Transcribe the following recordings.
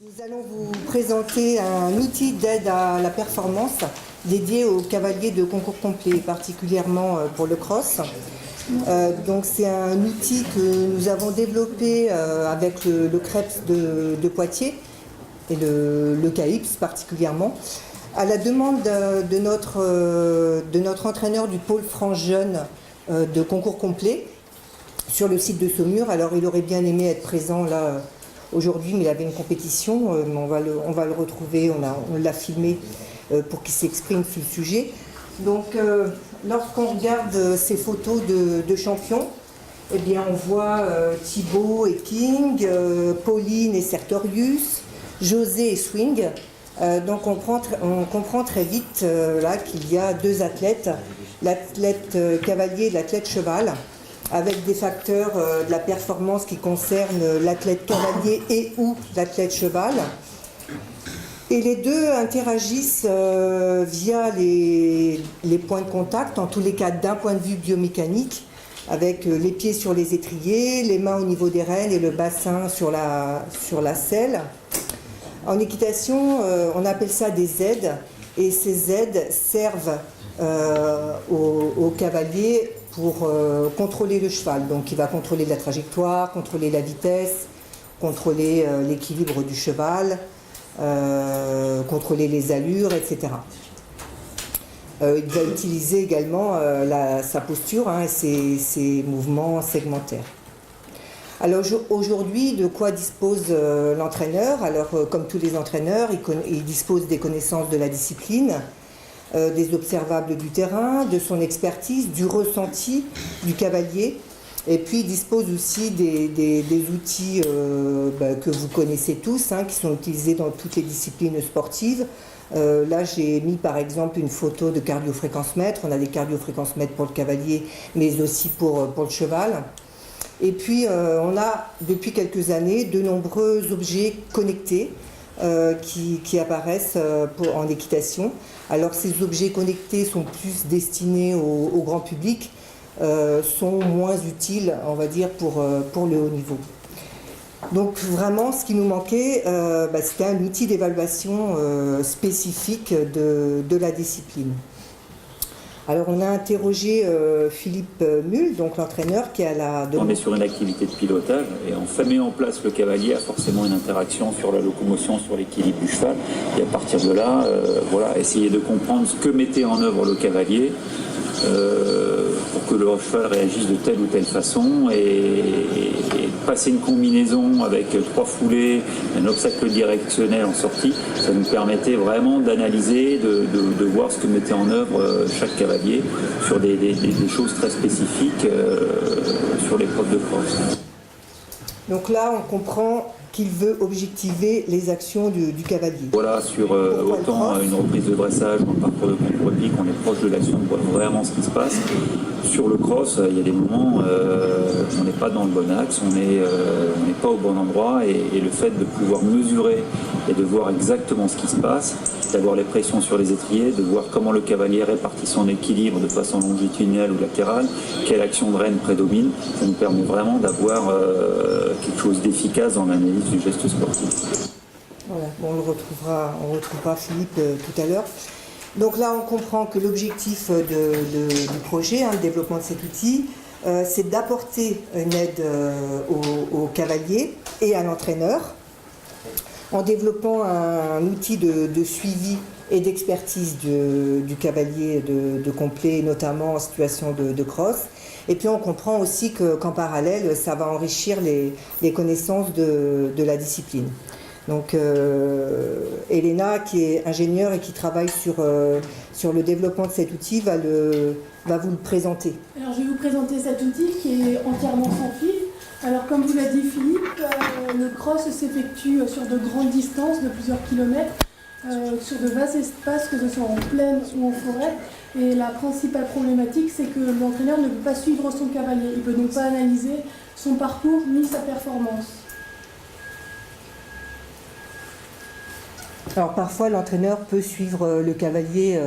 Nous allons vous présenter un outil d'aide à la performance dédié aux cavaliers de concours complet, particulièrement pour le cross. Donc c'est un outil que nous avons développé avec le CREPS de Poitiers et le CAIPS particulièrement, à la demande de notre entraîneur du pôle France Jeune de concours complet sur le site de Saumur. Alors il aurait bien aimé être présent là aujourd'hui, mais il avait une compétition, on va le retrouver, on l'a filmé pour qu'il s'exprime sur le sujet. Donc lorsqu'on regarde ces photos de champions, eh bien, on voit Thibaut et King, Pauline et Sertorius, José et Swing. Donc on comprend très vite là qu'il y a deux athlètes, l'athlète cavalier et l'athlète cheval, avec des facteurs de la performance qui concernent l'athlète cavalier et ou l'athlète cheval. Et les deux interagissent via les points de contact, en tous les cas d'un point de vue biomécanique, avec les pieds sur les étriers, les mains au niveau des rênes et le bassin sur la selle. En équitation, on appelle ça des aides, et ces aides servent au cavalier pour contrôler le cheval. Donc il va contrôler la trajectoire, contrôler la vitesse, contrôler l'équilibre du cheval, contrôler les allures, etc. Il va utiliser également sa posture et ses mouvements segmentaires. Alors aujourd'hui, de quoi dispose l'entraîneur? Alors comme tous les entraîneurs, il dispose des connaissances de la discipline, des observables du terrain, de son expertise, du ressenti du cavalier, et puis il dispose aussi des outils que vous connaissez tous, qui sont utilisés dans toutes les disciplines sportives. Là j'ai mis par exemple une photo de cardiofréquence-mètre. On a des cardiofréquence-mètres pour le cavalier, mais aussi pour le cheval. Et puis on a depuis quelques années de nombreux objets connectés qui apparaissent en équitation. Alors ces objets connectés sont plus destinés au grand public, sont moins utiles, on va dire, pour le haut niveau. Donc vraiment, ce qui nous manquait, c'était un outil d'évaluation spécifique de la discipline. Alors on a interrogé Philippe Mull, donc l'entraîneur qui est à la demande. On est sur une activité de pilotage et on met en place le cavalier a forcément une interaction sur la locomotion, sur l'équilibre du cheval. Et à partir de là, essayer de comprendre ce que mettait en œuvre le cavalier pour que le cheval réagisse de telle ou telle façon et passer une combinaison avec 3 foulées, un obstacle directionnel en sortie, ça nous permettait vraiment d'analyser, de voir ce que mettait en œuvre chaque cavalier sur des choses très spécifiques sur l'épreuve de cross. Donc là, on comprend qu'il veut objectiver les actions du cavalier. Voilà, sur autant une reprise de dressage dans le parcours de concours épique, on est proche de l'action, on voit vraiment ce qui se passe. Sur le cross, il y a des moments on n'est pas dans le bon axe, on n'est pas au bon endroit, et le fait de pouvoir mesurer et de voir exactement ce qui se passe, d'avoir les pressions sur les étriers, de voir comment le cavalier répartit son équilibre de façon longitudinale ou latérale, quelle action de rêne prédomine, ça nous permet vraiment d'avoir quelque chose d'efficace dans l'analyse du geste sportif. Voilà, bon, on retrouvera Philippe tout à l'heure. Donc là, on comprend que l'objectif du projet, le développement de cet outil, c'est d'apporter une aide au cavalier et à l'entraîneur en développant un outil de suivi et d'expertise du cavalier de complet, notamment en situation de cross. Et puis on comprend aussi qu'en parallèle, ça va enrichir les connaissances de la discipline. Donc Elena, qui est ingénieure et qui travaille sur le développement de cet outil, va vous le présenter. Alors je vais vous présenter cet outil qui est entièrement sans fil. Alors comme vous l'a dit Philippe, le cross s'effectue sur de grandes distances, de plusieurs kilomètres, sur de vastes espaces, que ce soit en plaine ou en forêt. Et la principale problématique, c'est que l'entraîneur ne peut pas suivre son cavalier. Il ne peut donc pas analyser son parcours ni sa performance. Alors parfois l'entraîneur peut suivre le cavalier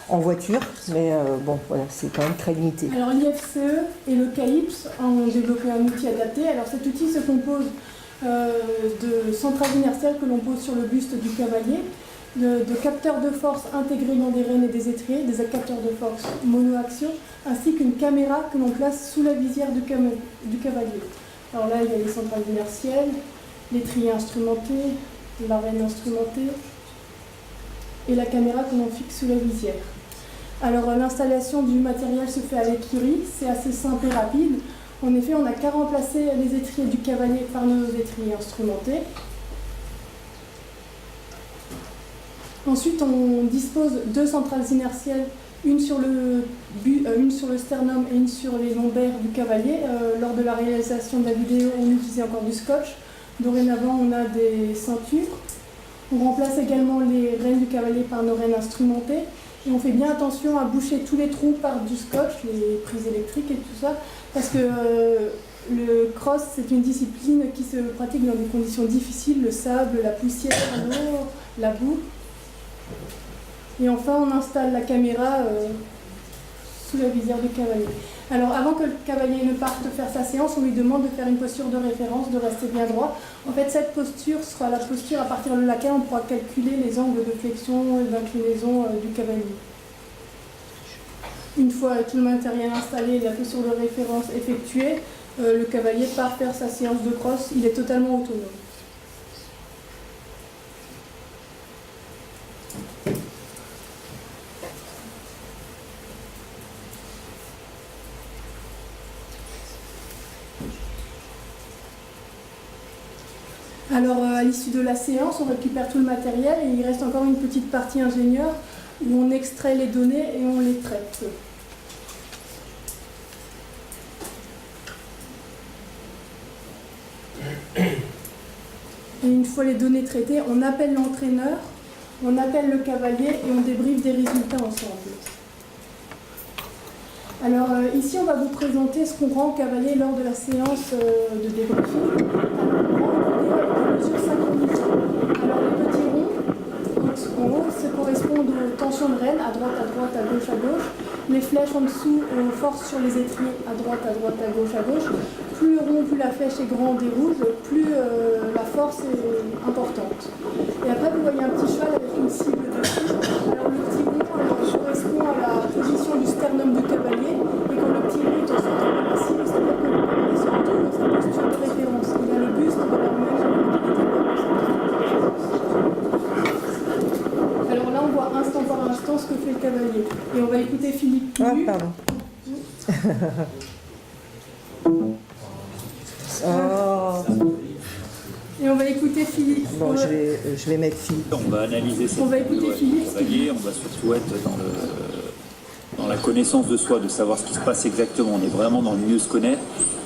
en voiture, mais bon voilà, c'est quand même très limité. Alors l'IFCE et le CAIPS ont développé un outil adapté. Alors cet outil se compose de centrales inertielles que l'on pose sur le buste du cavalier, de capteurs de force intégrés dans des rênes et des étriers, des capteurs de force monoaxiaux, ainsi qu'une caméra que l'on place sous la visière du cavalier. Alors là, il y a les centrales inertielles, l'étrier instrumenté, la reine instrumentée et la caméra que l'on fixe sous la visière. Alors l'installation du matériel se fait à l'écurie, c'est assez simple et rapide. En effet, on n'a qu'à remplacer les étriers du cavalier par nos étriers instrumentés. Ensuite, on dispose deux centrales inertielles, une sur le sternum et une sur les lombaires du cavalier. Lors de la réalisation de la vidéo, on utilisait encore du scotch. Dorénavant, on a des ceintures. On remplace également les rênes du cavalier par nos rênes instrumentées. Et on fait bien attention à boucher tous les trous par du scotch, les prises électriques et tout ça, parce que le cross, c'est une discipline qui se pratique dans des conditions difficiles, le sable, la poussière, l'eau, la boue. Et enfin, on installe la caméra sous la visière du cavalier. Alors, avant que le cavalier ne parte faire sa séance, on lui demande de faire une posture de référence, de rester bien droit. En fait, cette posture sera la posture à partir de laquelle on pourra calculer les angles de flexion et d'inclinaison du cavalier. Une fois tout le matériel installé et la posture de référence effectuée, le cavalier part faire sa séance de crosse. Il est totalement autonome. Alors, à l'issue de la séance, on récupère tout le matériel et il reste encore une petite partie ingénieur où on extrait les données et on les traite. Et une fois les données traitées, on appelle l'entraîneur, on appelle le cavalier et on débriefe des résultats ensemble. Alors ici, on va vous présenter ce qu'on rend au cavalier lors de la séance de débriefing. Alors les petits ronds en haut, ça correspond aux tensions de rêne, à droite, à gauche, à gauche. Les flèches en dessous, aux forces sur les étriers, à droite, à gauche, à gauche. Plus le rond, plus la flèche est grande et rouge, plus la force est importante. Et après, vous voyez un petit cheval avec une cible dessus. Alors le petit rond correspond à la position du sternum du cavalier. Et quand le petit rond est au centre de la cible, c'est-à-dire que le cavalier se retrouve dans sa posture de référence. Il y a le buste de la même. Alors là, on voit instant par instant ce que fait le cavalier. Et on va écouter Philippe. Ah, pardon. Oh. Et on va écouter Philippe. Bon, je vais mettre Philippe. On va analyser cette On va écouter Philippe. cavalier, on va surtout être dans la connaissance de soi, de savoir ce qui se passe exactement. On est vraiment dans le mieux se connaître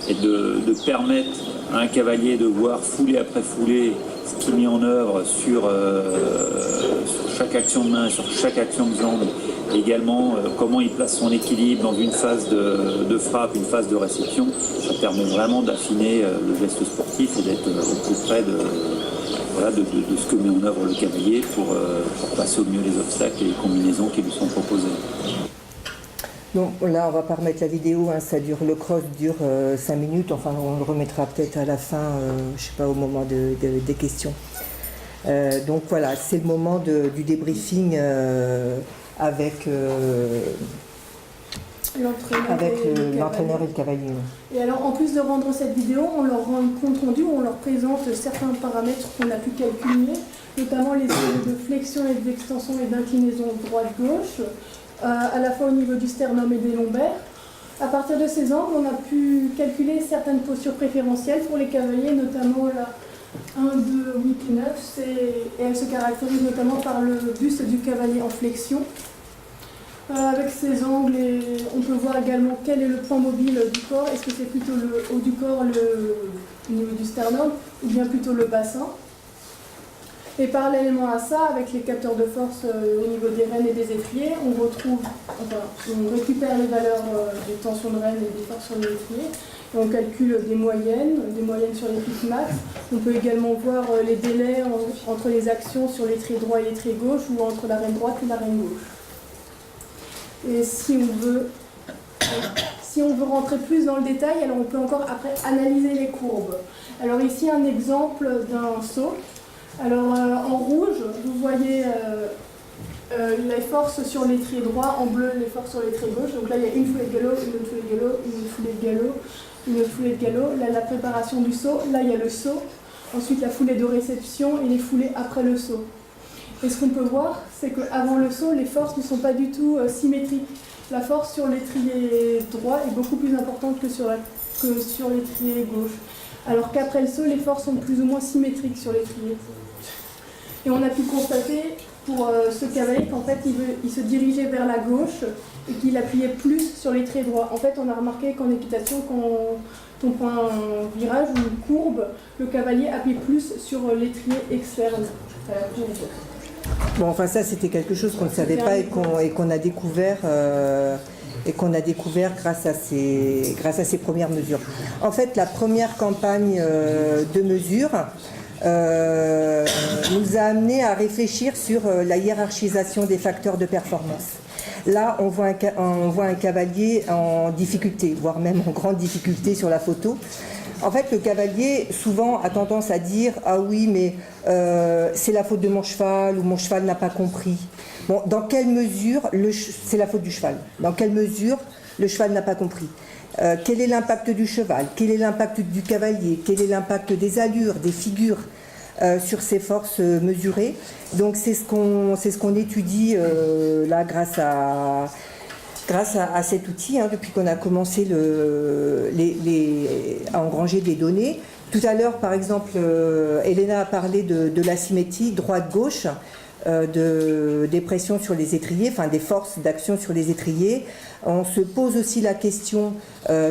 et de permettre à un cavalier de voir foulée après foulée ce qui est mis en œuvre sur chaque action de main, sur chaque action de jambe, et également comment il place son équilibre dans une phase de frappe, une phase de réception. Ça permet vraiment d'affiner le geste sportif et d'être au plus près de ce que met en œuvre le cavalier pour passer au mieux les obstacles et les combinaisons qui lui sont proposées. Donc là, on va pas remettre la vidéo, hein, le cross dure 5 minutes, enfin on le remettra peut-être à la fin, je sais pas, au moment des questions. Donc voilà, c'est le moment du débriefing avec l'entraîneur et le cavalier. Et alors, en plus de rendre cette vidéo, on leur rend une compte rendu où on leur présente certains paramètres qu'on a pu calculer, notamment les zones de flexion et d'extension et d'inclinaison droite-gauche, à la fois au niveau du sternum et des lombaires. À partir de ces angles, on a pu calculer certaines postures préférentielles pour les cavaliers, notamment la 1, 2, 8, 9, et elle se caractérise notamment par le buste du cavalier en flexion. Avec ces angles, on peut voir également quel est le point mobile du corps. Est-ce que c'est plutôt le haut du corps, au niveau du sternum, ou bien plutôt le bassin. Et parallèlement à ça, avec les capteurs de force au niveau des rênes et des étriers, on récupère les valeurs des tensions de rênes et des forces sur les étriers. Et on calcule des moyennes sur les pics max. On peut également voir les délais entre les actions sur l'étrier droit et l'étrier gauche, ou entre la reine droite et la reine gauche. Et si on veut si on veut rentrer plus dans le détail, alors on peut encore après analyser les courbes. Alors ici un exemple d'un saut. Alors en rouge, vous voyez les forces sur l'étrier droit, en bleu les forces sur l'étrier gauche. Donc là il y a une foulée de galop, une autre foulée de galop, une foulée de galop, une autre foulée de galop. Là la préparation du saut, là il y a le saut. Ensuite la foulée de réception et les foulées après le saut. Et ce qu'on peut voir, c'est qu'avant le saut, les forces ne sont pas du tout symétriques. La force sur l'étrier droit est beaucoup plus importante que sur l'étrier gauche. Alors qu'après le saut, les forces sont plus ou moins symétriques sur l'étrier. Et on a pu constater pour ce cavalier qu'en fait il se dirigeait vers la gauche et qu'il appuyait plus sur l'étrier droit. En fait, on a remarqué qu'en équitation, quand on prend un virage ou une courbe, le cavalier appuie plus sur l'étrier externe. Bon, enfin ça c'était quelque chose qu'on ne savait pas et qu'on a découvert grâce à ces premières mesures. En fait, la première campagne de mesures nous a amené à réfléchir sur la hiérarchisation des facteurs de performance. Là, on voit un cavalier en difficulté, voire même en grande difficulté sur la photo. En fait, le cavalier, souvent, a tendance à dire « Ah oui, mais c'est la faute de mon cheval » ou « Mon cheval n'a pas compris ». Bon, dans quelle mesure c'est la faute du cheval? Dans quelle mesure le cheval n'a pas compris? Quel est l'impact du cheval? Quel est l'impact du cavalier? Quel est l'impact des allures, des figures sur ces forces mesurées? Donc c'est ce qu'on étudie là grâce à cet outil, depuis qu'on a commencé à engranger des données. Tout à l'heure, par exemple, Elena a parlé de l'asymétrie droite-gauche, des pressions sur les étriers, enfin des forces d'action sur les étriers. On se pose aussi la question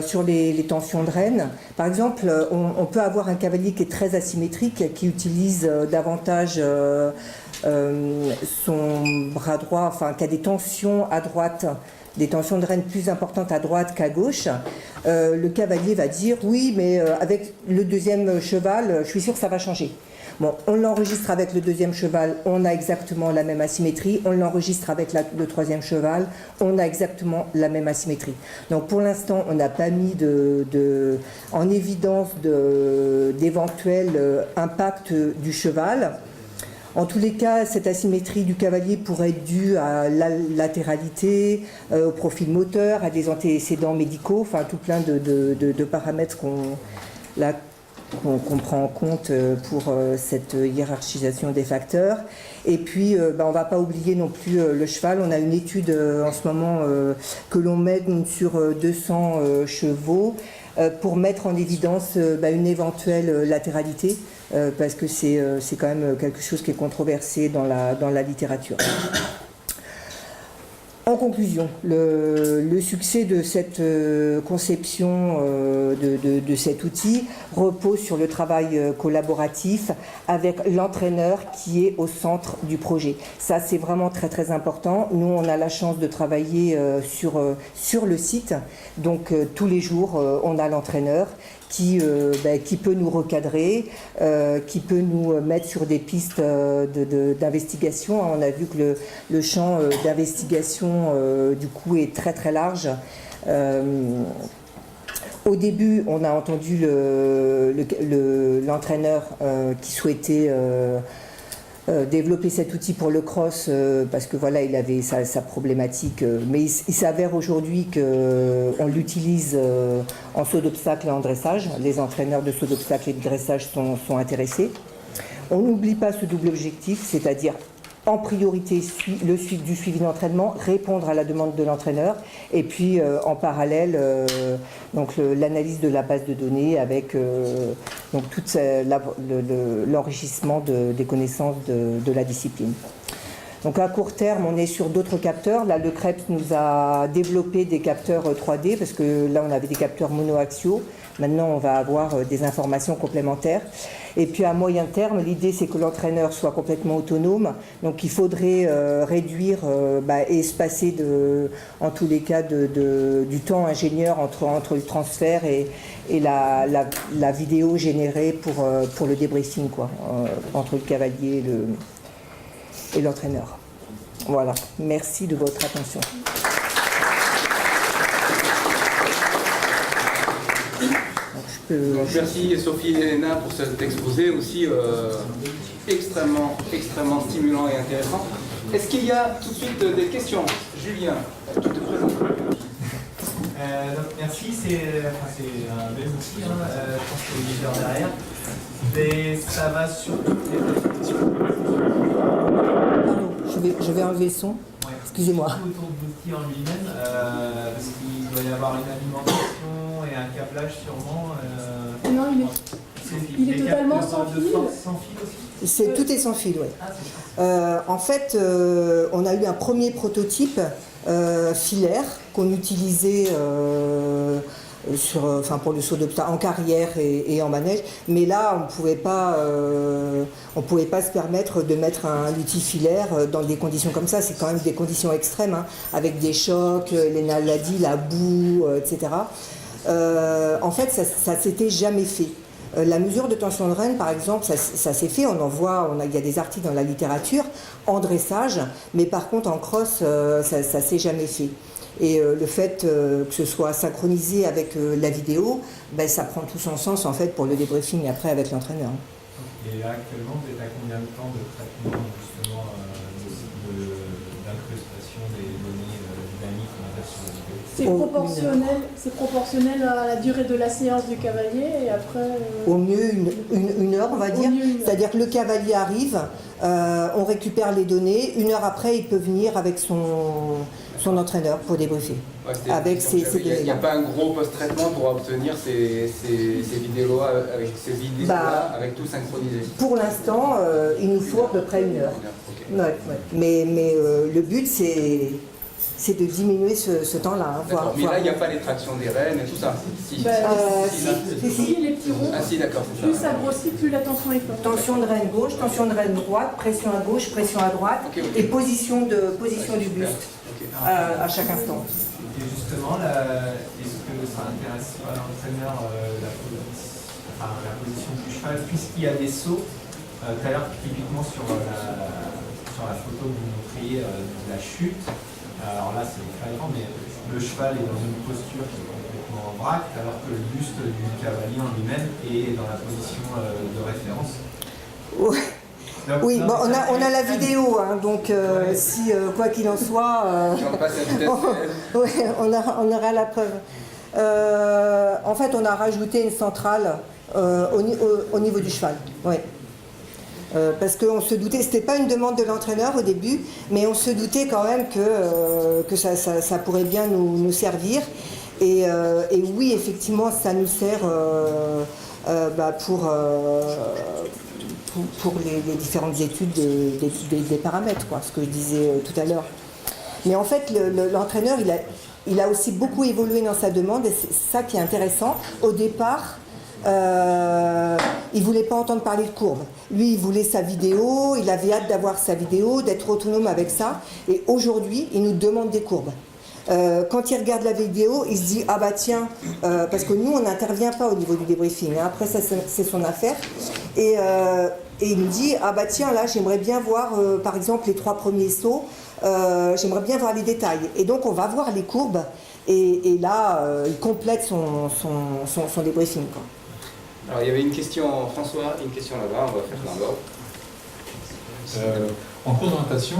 sur les tensions de rêne. Par exemple, on peut avoir un cavalier qui est très asymétrique, qui utilise davantage son bras droit, enfin qui a des tensions à droite, des tensions de rêne plus importantes à droite qu'à gauche. Le cavalier va dire « Oui, mais avec le deuxième cheval, je suis sûr que ça va changer ». Bon, on l'enregistre avec le deuxième cheval, on a exactement la même asymétrie. On l'enregistre avec le troisième cheval, on a exactement la même asymétrie. Donc pour l'instant, on n'a pas mis en évidence d'éventuels impacts du cheval. En tous les cas, cette asymétrie du cavalier pourrait être due à la latéralité, au profil moteur, à des antécédents médicaux, enfin tout plein de paramètres qu'on prend en compte pour cette hiérarchisation des facteurs. Et puis, on ne va pas oublier non plus le cheval. On a une étude en ce moment que l'on mène sur 200 chevaux pour mettre en évidence une éventuelle latéralité, parce que c'est quand même quelque chose qui est controversé dans la littérature. En conclusion, le succès de cette conception de cet outil repose sur le travail collaboratif avec l'entraîneur qui est au centre du projet. Ça, c'est vraiment très très important. Nous, on a la chance de travailler sur le site, donc tous les jours, on a l'entraîneur qui peut nous recadrer, qui peut nous mettre sur des pistes d'investigation. On a vu que le champ d'investigation du coup est très très large. Au début, on a entendu l'entraîneur qui souhaitait développer cet outil pour le cross parce que voilà, il avait sa problématique, mais il s'avère aujourd'hui qu'on l'utilise en saut d'obstacle et en dressage. Les entraîneurs de saut d'obstacle et de dressage sont intéressés. On n'oublie pas ce double objectif, c'est-à-dire en priorité du suivi d'entraînement, répondre à la demande de l'entraîneur, et puis en parallèle l'analyse de la base de données avec tout l'enrichissement des connaissances de la discipline. Donc à court terme, on est sur d'autres capteurs. Là, le CREPS nous a développé des capteurs 3D, parce que là, on avait des capteurs monoaxiaux. Maintenant, on va avoir des informations complémentaires. Et puis à moyen terme, l'idée, c'est que l'entraîneur soit complètement autonome. Donc il faudrait réduire et espacer en tous les cas du temps ingénieur entre le transfert et la vidéo générée pour le débriefing, entre le cavalier et l'entraîneur. Voilà, merci de votre attention. je peux... Donc, merci Sophie et Elena pour cet exposé aussi extrêmement stimulant et intéressant. Est-ce qu'il y a tout de suite des questions? Julien, tu te présentes. Donc, merci, c'est un bel outil, hein, je pense qu'il y a des leaders derrière. Mais ça va sur toutes les réflexions. Pardon, je vais enlever le son. Ouais. Excusez-moi. Autour de l'outil en lui-même, parce qu'il doit y avoir une alimentation et un câblage sûrement. Non, il est totalement sans fil. Sans fil aussi. Tout est sans fil, oui. Ah, c'est En fait, on a eu un premier prototype filaire qu'on utilisait pour le saut d'obstacle en carrière et en manège, mais là on pouvait pas se permettre de mettre un outil filaire dans des conditions comme ça. C'est quand même des conditions extrêmes, hein, avec des chocs, Léna l'a dit, la boue, etc. En fait, ça s'était jamais fait. La mesure de tension de renne, par exemple, ça s'est fait, il y a des articles dans la littérature en dressage, mais par contre en cross, ça s'est jamais fait. Et le fait que ce soit synchronisé avec la vidéo, ça prend tout son sens en fait pour le débriefing après avec l'entraîneur. Et là, actuellement, vous êtes à combien de temps de traitement justement d'incrustation des données dynamiques qu'on a sur la vidéo? C'est proportionnel à la durée de la séance du cavalier et après... Au mieux une heure, on va dire. C'est-à-dire que le cavalier arrive, on récupère les données, une heure après, il peut venir avec son entraîneur pour débriefer. Ouais, avec ces données. Il n'y a pas un gros post-traitement pour obtenir ces vidéos avec tout synchronisé. Pour l'instant, il nous faut à peu près une heure. Okay. Ouais. Mais le but, c'est de diminuer ce temps-là. Mais là, il n'y a pas les tractions des rênes et tout ça. Si. Si, les petits ronds. Ah si, d'accord. Plus ça grossit, plus la tension est forte. Tension de reine gauche, tension de reine droite, pression à gauche, pression à droite, Okay. et position du buste à chaque instant. Et justement, est-ce que ça intéresse pas l'entraîneur la position du cheval, puisqu'il y a des sauts, tout à l'heure typiquement sur la photo que vous montriez de la chute, alors là c'est flagrant, mais le cheval est dans une posture qui est complètement en vrac, alors que le buste du cavalier en lui-même est dans la position de référence. Ouais. Donc, oui, bon, on a la vidéo, hein, donc si quoi qu'il en soit, on aura la preuve. En fait, on a rajouté une centrale au niveau du cheval. Ouais. Parce qu'on se doutait, c'était pas une demande de l'entraîneur au début, mais on se doutait quand même que ça pourrait bien nous servir. Et oui, effectivement, ça nous sert pour les différentes études des paramètres, quoi, ce que je disais tout à l'heure. Mais en fait, l'entraîneur, il a aussi beaucoup évolué dans sa demande, et c'est ça qui est intéressant. Au départ, il voulait pas entendre parler de courbe. Lui, il voulait sa vidéo, il avait hâte d'avoir sa vidéo, d'être autonome avec ça. Et aujourd'hui, il nous demande des courbes. Quand il regarde la vidéo, il se dit ah bah tiens, parce que nous on n'intervient pas au niveau du débriefing, hein. Après ça c'est son affaire, et il nous dit ah bah tiens là j'aimerais bien voir par exemple les 3 premiers sauts, j'aimerais bien voir les détails, et donc on va voir les courbes, et là il complète son débriefing, quoi. Alors il y avait une question François, une question là-bas, on va faire dans l'ordre. En cours d'orientation,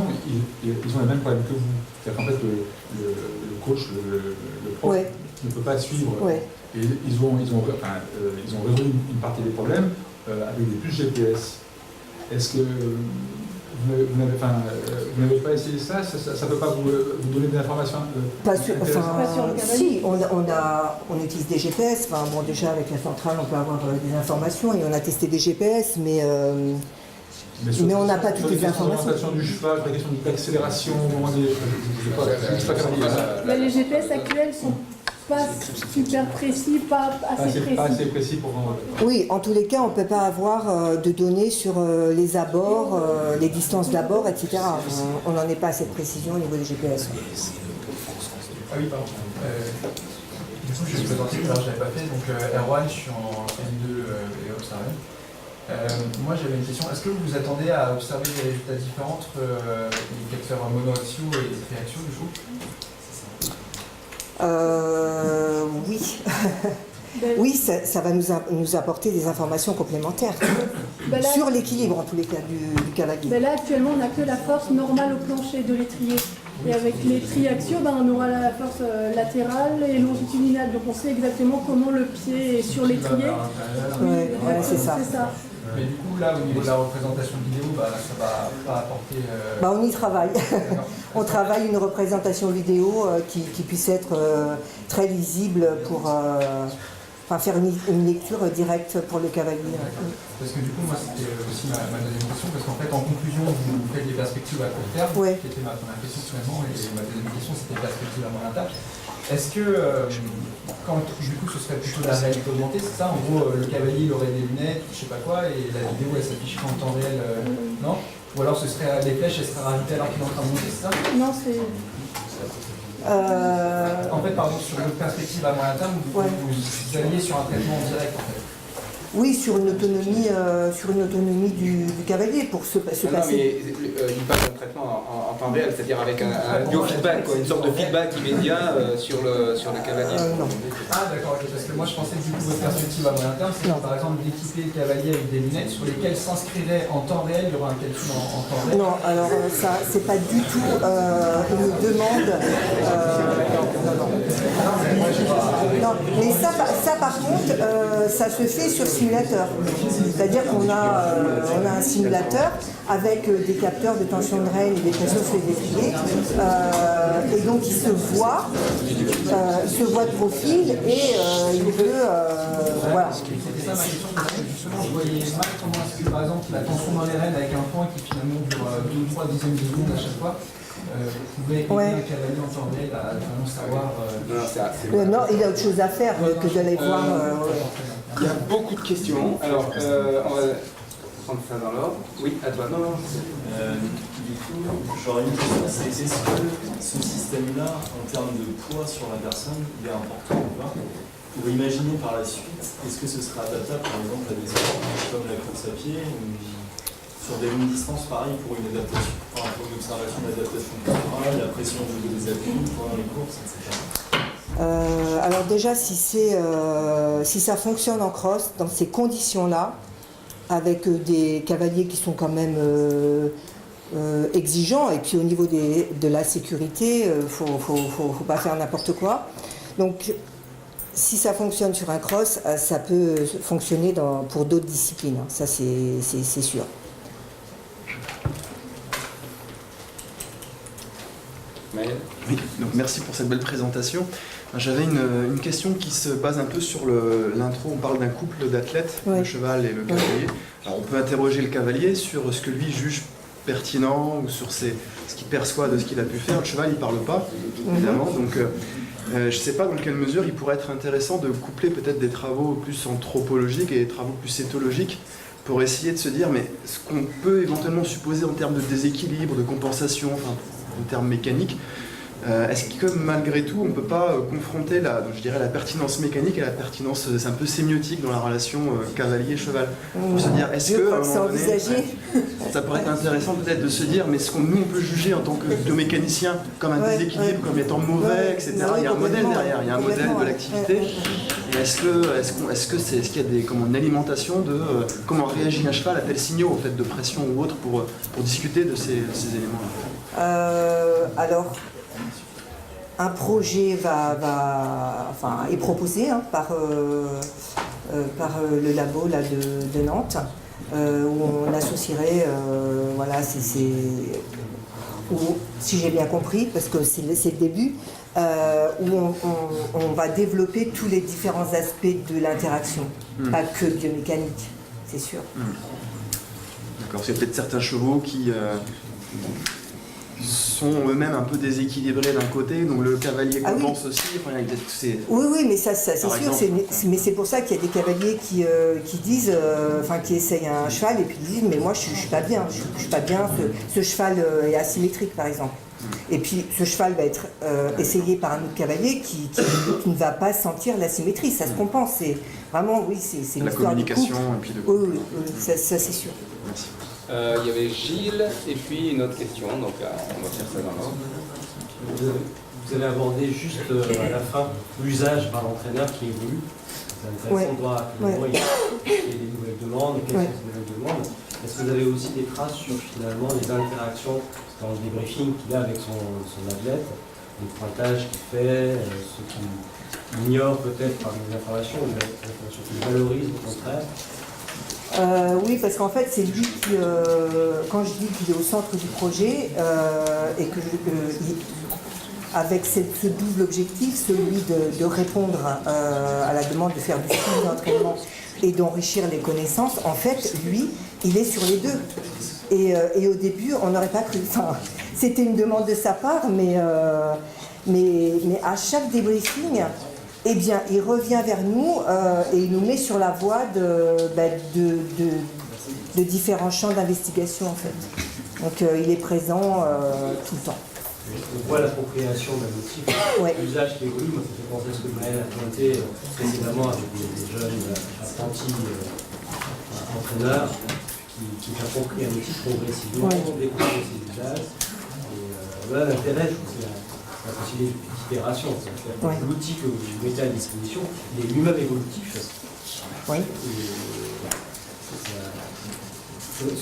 ils ont les mêmes problèmes que vous. C'est-à-dire qu'en fait, le coach, le prof, Ouais. ne peut pas suivre. Ouais. Et ils ont résolu une partie des problèmes avec des puces GPS. Est-ce que vous n'avez pas essayé ça? Ça ne peut pas vous donner des informations Pas sûr, Pas sur le cavalier. si, on utilise des GPS. Enfin, bon, déjà avec la centrale, on peut avoir des informations, et on a testé des GPS, mais on n'a pas toutes les informations. L'orientation du cheval, la question d'accélération, Mais les GPS actuels sont pas super précis, pas assez précis. Pas assez précis pour... Oui, en tous les cas, on ne peut pas avoir de données sur les abords, les distances d'abord, etc. On n'en est pas assez de précision au niveau des GPS. Ah oui, pardon. Du coup, je vais me présenter, alors je ne l'avais pas fait. Donc, Erwan, je suis en N2 et observé. Moi, j'avais une question. Est-ce que vous vous attendez à observer des résultats différents entre les capteurs monoaxiaux et les triaxiaux, du coup? Oui. Oui, ça va nous apporter des informations complémentaires Ben là, sur l'équilibre, en tous les cas, du cavalier. ben là, actuellement, on n'a que la force normale au plancher de l'étrier. Et avec les triaxiaux, ben, on aura la force latérale et longitudinale. Donc on sait exactement comment le pied est sur l'étrier. Ouais, c'est ça. Mais du coup, là, au niveau de la représentation vidéo, bah, ça va pas apporter... Bah, on y travaille. On travaille une représentation vidéo qui puisse être très lisible pour faire une lecture directe pour le cavalier. Parce que du coup, moi, c'était aussi ma deuxième question, parce qu'en fait, en conclusion, vous faites des perspectives à court terme, Ouais. qui était ma première question finalement, et ma deuxième question, c'était des perspectives à moyen terme. Est-ce que, quand du coup, ce serait plutôt la réalité augmentée, c'est ça? En gros, le cavalier, il aurait des lunettes, je sais pas quoi, et la vidéo, elle s'afficherait en temps réel, non? Ou alors, ce serait les flèches, elles seraient rajoutées alors qu'il est en train de monter, c'est ça? Non, c'est... En fait, pardon, sur votre perspective à moyen terme, vous alliez sur un traitement en direct, en fait. Oui, sur une autonomie du cavalier pour se Non, passer. mais il passe un traitement en temps réel, c'est-à-dire avec un biofeedback, quoi, une sorte de feedback immédiat sur le cavalier. Non. Ah d'accord, ok, parce que moi je pensais que du coup votre perspective à moyen terme, c'est par exemple d'équiper le cavalier avec des lunettes sur lesquelles s'inscrirait en temps réel, il y aura un calcul en temps réel. Non, alors ça, c'est pas du tout une demande. Non, mais ça par contre, ça se fait sur simulateur. C'est-à-dire qu'on a un simulateur avec des capteurs de tension de reine et des pressions sur les défilés. Et donc il se voit de profil et il peut... voilà. C'était ça ma question, parce que justement je voyais mal comment est-ce que par exemple la tension dans les rênes avec un point qui finalement dure 2-3 dixièmes de seconde à chaque fois, vous pouvez aider un cavalier en temps réel à vraiment savoir... Non, il y a autre chose à faire que d'aller voir... Il y a beaucoup de questions. Alors, on va prendre ça dans l'ordre. Oui, à toi. Non. Du coup, j'aurais une question, c'est est-ce que ce système-là, en termes de poids sur la personne, il est important ou pas? Pour imaginer par la suite, est-ce que ce sera adaptable par exemple à des sports comme la course à pied ou sur des longues distances, pareil, pour une adaptation, pour une observation d'adaptation corporelle, la pression au niveau des appuis pendant les courses, etc. Alors déjà, si ça fonctionne en cross, dans ces conditions-là, avec des cavaliers qui sont quand même exigeants, et puis au niveau de la sécurité, faut pas faire n'importe quoi. Donc, si ça fonctionne sur un cross, ça peut fonctionner pour d'autres disciplines, hein. Ça c'est sûr. Oui, donc merci pour cette belle présentation. J'avais une question qui se base un peu sur l'intro. On parle d'un couple d'athlètes, le cheval et le cavalier. Alors on peut interroger le cavalier sur ce que lui juge pertinent ou sur ce qu'il perçoit de ce qu'il a pu faire. Le cheval, il ne parle pas, évidemment. Donc je ne sais pas dans quelle mesure il pourrait être intéressant de coupler peut-être des travaux plus anthropologiques et des travaux plus éthologiques pour essayer de se dire, mais ce qu'on peut éventuellement supposer en termes de déséquilibre, de compensation, enfin, en termes mécaniques, est-ce que malgré tout on ne peut pas confronter la pertinence mécanique et la pertinence, c'est un peu sémiotique dans la relation cavalier-cheval, pour se dire, est-ce que ça pourrait être intéressant peut-être de se dire, mais ce qu'on nous on peut juger en tant que biomécanicien comme un déséquilibre, comme étant mauvais, etc. Il y a un modèle derrière, il y a un modèle de l'activité. Et est-ce qu'il y a une alimentation de comment réagit un cheval à tel signaux en fait, de pression ou autre pour discuter de ces éléments-là? Alors, un projet est proposé par le labo là, de Nantes, où on associerait, où, si j'ai bien compris, parce que c'est le début, où on va développer tous les différents aspects de l'interaction, pas que biomécanique, c'est sûr. D'accord, c'est peut-être certains chevaux qui sont eux-mêmes un peu déséquilibrés d'un côté, donc le cavalier compense aussi. Enfin, oui, mais ça c'est sûr. Mais c'est pour ça qu'il y a des cavaliers qui disent, qui essayent un cheval et puis ils disent, mais moi je suis pas bien, je suis pas bien. Ce cheval est asymétrique par exemple. Et puis ce cheval va être essayé par un autre cavalier qui ne va pas sentir la symétrie. Ça se compense. C'est vraiment, c'est une la histoire communication de et puis de... Oui, ça c'est sûr. Merci. Il y avait Gilles et puis une autre question, donc on va faire ça dans l'ordre. Vous avez abordé juste à la fin l'usage par l'entraîneur qui évolue. c'est intéressant de voir à quel moment il y a des nouvelles demandes, quelles sont ces nouvelles demandes. Est-ce que vous avez aussi des traces sur finalement les interactions dans le débriefing qu'il a avec son athlète, les pointages qu'il fait, ce qu'il ignore peut-être par des informations, ou des informations qu'il valorise au contraire? Oui, parce qu'en fait, c'est lui qui, quand je dis qu'il est au centre du projet, et que avec ce double objectif, celui de répondre à la demande de faire du suivi d'entraînement et d'enrichir les connaissances, en fait, lui, il est sur les deux. Et au début, on n'aurait pas cru. Enfin, c'était une demande de sa part, mais à chaque débriefing, eh bien, il revient vers nous et il nous met sur la voie de différents champs d'investigation, en fait. Donc, il est présent tout le temps. On voit l'appropriation d'un outil, l'usage qui évolue. Moi, ça fait penser à ce que Maël a pointé précédemment avec des jeunes apprentis entraîneurs qui s'approprient un outil progressivement, découvrent ses usages. Et voilà l'intérêt, je trouve, c'est la possibilité d'itération. L'outil que vous mettez à disposition, il est lui-même évolutif.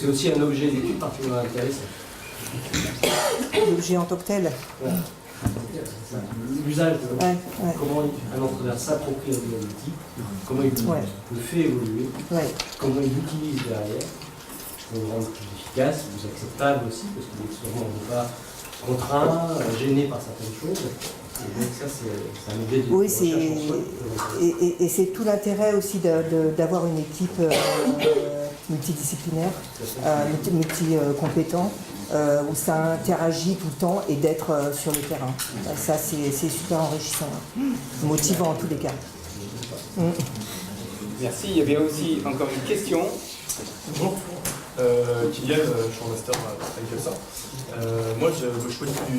C'est aussi un objet d'étude particulièrement intéressant. L'objet en tant que tel. L'usage de comment un entraîneur s'approprie un outil, comment il le fait évoluer, comment il l'utilise derrière pour le rendre plus efficace, plus acceptable aussi, parce qu'il est sûrement pas contraint, gêné par certaines choses. Et donc ça, c'est un objet de recherche. Et c'est tout l'intérêt aussi d'avoir une équipe multidisciplinaire, multi-compétent, où ça interagit tout le temps et d'être sur le terrain. Ça, c'est super enrichissant, motivant en tous les cas. Merci. Il y avait aussi encore une question. Bonjour. Kylian, je suis en master à ICASA. Moi, je connais du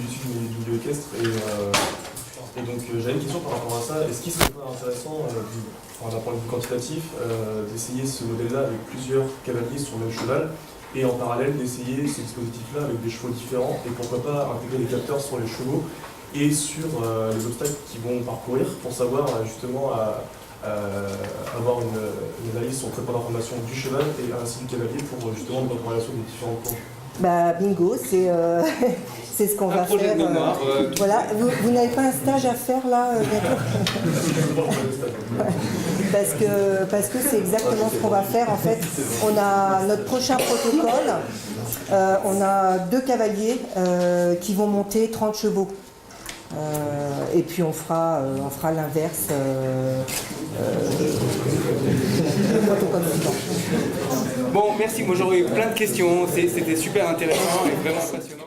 milieu équestre et donc j'avais une question par rapport à ça. Est-ce qu'il serait pas intéressant, d'un point de vue quantitatif, d'essayer ce modèle-là avec plusieurs cavaliers sur le même cheval et en parallèle d'essayer ce dispositif-là avec des chevaux différents et pourquoi pas intégrer des capteurs sur les chevaux et sur les obstacles qu'ils vont parcourir pour savoir justement avoir une analyse sur le traitement d'information du cheval et ainsi du cavalier pour justement une corrélation des différents points. Bingo, c'est ce qu'on va faire. Voilà. Vous n'avez pas un stage à faire là bientôt? Parce que c'est exactement ce qu'on va faire en fait. On a notre prochain protocole. On a 2 cavaliers qui vont monter 30 chevaux. Et puis on fera l'inverse. Bon, merci. Moi j'aurais eu plein de questions. C'était super intéressant et vraiment passionnant.